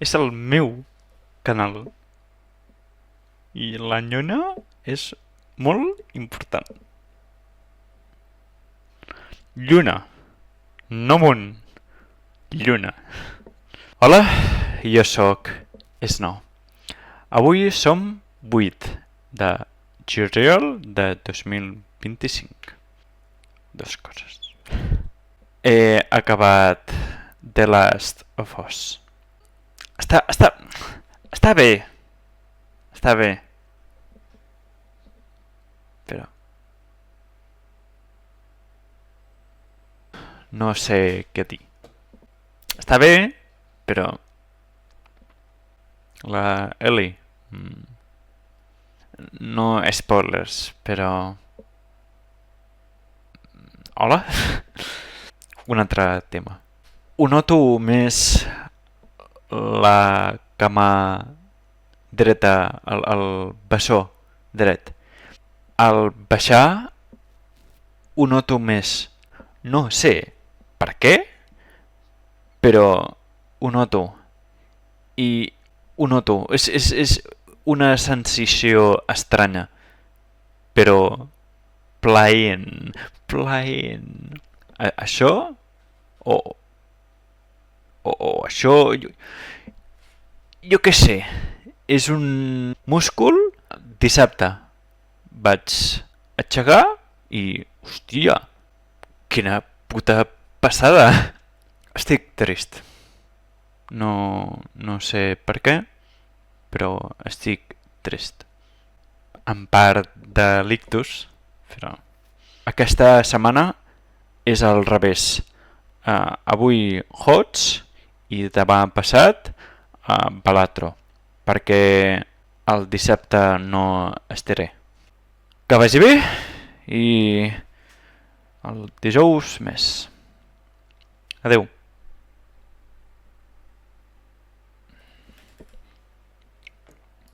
És el meu canal. I la lluna és molt important. Lluna, no món. Lluna. Hola, jo sóc Snow. Avui som 8 de juliol de 2025. Dos coses. He acabat The Last of Us. Està bé. Està bé. Però no sé què dir. Està bé, però la Ellie... No spoilers, però... Hola? Un altre tema. Ho noto més la cama dreta, el bessó dret. Al baixar ho noto més. No sé per què, però ho noto. I ho noto. És una sensació estranya, però plaent. Això o això... Jo què sé, és un múscul. Dissabte vaig aixecar i, hòstia, quina puta passada. Estic trist. No sé per què, però estic trist. En part de l'ictus, però aquesta setmana és al revés. Avui Hots i demà passat Balatro, perquè el dissabte no estaré. Que vagi bé i el dijous més. Adeu.